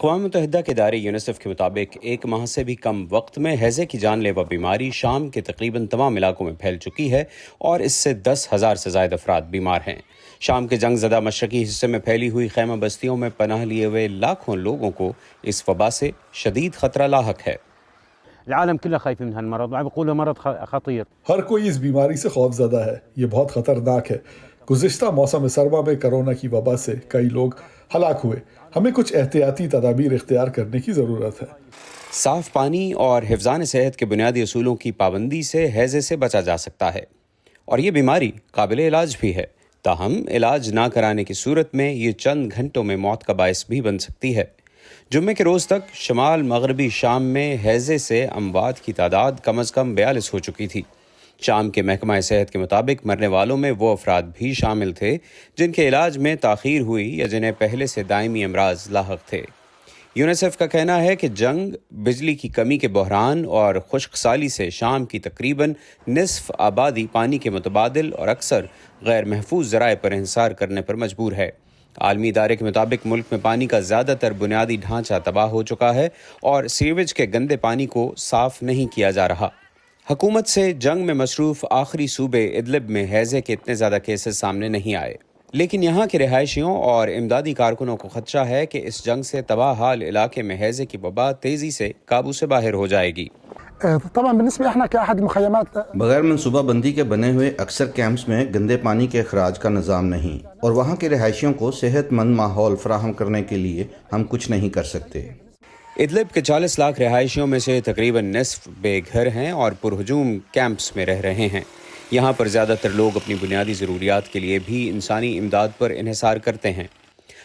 اقوام متحدہ کے ادارے یونیسیف کے مطابق ایک ماہ سے بھی کم وقت میں ہیضے کی جان لیوا بیماری شام کے تقریباً تمام علاقوں میں پھیل چکی ہے اور اس سے 10,000 سے زائد افراد بیمار ہیں۔ شام کے جنگ زدہ مشرقی حصے میں پھیلی ہوئی خیمہ بستیوں میں پناہ لیے ہوئے لاکھوں لوگوں کو اس وبا سے شدید خطرہ لاحق ہے۔ العالم كله خايف من هالمرض وعم بيقولوا مرض خطير۔ ہر کوئی اس بیماری سے خوف زدہ ہے، یہ بہت خطرناک ہے۔ گزشتہ موسم سرما میں کرونا کی وبا سے کئی لوگ ہلاک ہوئے۔ ہمیں کچھ احتیاطی تدابیر اختیار کرنے کی ضرورت ہے۔ صاف پانی اور حفظان صحت کے بنیادی اصولوں کی پابندی سے ہیضے سے بچا جا سکتا ہے، اور یہ بیماری قابل علاج بھی ہے۔ تاہم علاج نہ کرانے کی صورت میں یہ چند گھنٹوں میں موت کا باعث بھی بن سکتی ہے۔ جمعے کے روز تک شمال مغربی شام میں ہیضے سے اموات کی تعداد کم از کم 42 ہو چکی تھی۔ شام کے محکمہ صحت کے مطابق مرنے والوں میں وہ افراد بھی شامل تھے جن کے علاج میں تاخیر ہوئی یا جنہیں پہلے سے دائمی امراض لاحق تھے۔ یونیسیف کا کہنا ہے کہ جنگ، بجلی کی کمی کے بحران اور خشک سالی سے شام کی تقریباً نصف آبادی پانی کے متبادل اور اکثر غیر محفوظ ذرائع پر انحصار کرنے پر مجبور ہے۔ عالمی ادارے کے مطابق ملک میں پانی کا زیادہ تر بنیادی ڈھانچہ تباہ ہو چکا ہے اور سیویج کے گندے پانی کو صاف نہیں کیا جا رہا۔ حکومت سے جنگ میں مصروف آخری صوبے ادلب میں ہیضے کے اتنے زیادہ کیسز سامنے نہیں آئے، لیکن یہاں کے رہائشیوں اور امدادی کارکنوں کو خدشہ ہے کہ اس جنگ سے تباہ حال علاقے میں ہیضے کی وبا تیزی سے قابو سے باہر ہو جائے گی۔ بغیر منصوبہ بندی کے بنے ہوئے اکثر کیمپس میں گندے پانی کے اخراج کا نظام نہیں، اور وہاں کے رہائشیوں کو صحت مند ماحول فراہم کرنے کے لیے ہم کچھ نہیں کر سکتے۔ ادلب کے 40 لاکھ رہائشیوں میں سے تقریباً نصف بے گھر ہیں اور پرہجوم کیمپس میں رہ رہے ہیں۔ یہاں پر زیادہ تر لوگ اپنی بنیادی ضروریات کے لیے بھی انسانی امداد پر انحصار کرتے ہیں۔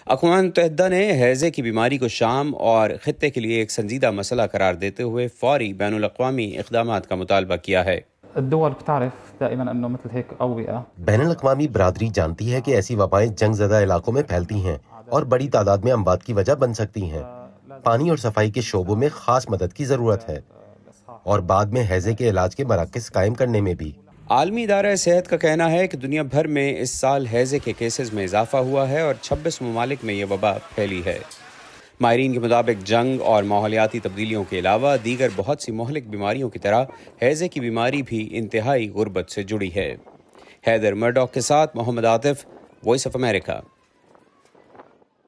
اقوام متحدہ نے ہیضے کی بیماری کو شام اور خطے کے لیے ایک سنجیدہ مسئلہ قرار دیتے ہوئے فوری بین الاقوامی اقدامات کا مطالبہ کیا ہے۔ بین الاقوامی برادری جانتی ہے کہ ایسی وبائیں جنگ زدہ علاقوں میں پھیلتی ہیں اور بڑی تعداد میں اموات کی وجہ بن سکتی ہیں۔ پانی اور صفائی کے شعبوں میں خاص مدد کی ضرورت ہے، اور بعد میں ہیضے کے علاج کے مراکز قائم کرنے میں بھی۔ عالمی ادارہ صحت کا کہنا ہے کہ دنیا بھر میں اس سال ہیضے کے کیسز میں اضافہ ہوا ہے اور 26 ممالک میں یہ وبا پھیلی ہے۔ ماہرین کے مطابق جنگ اور ماحولیاتی تبدیلیوں کے علاوہ دیگر بہت سی مہلک بیماریوں کی طرح ہیضے کی بیماری بھی انتہائی غربت سے جڑی ہے۔ حیدر مرڈوک کے ساتھ محمد عاطف، وائس آف امریکہ۔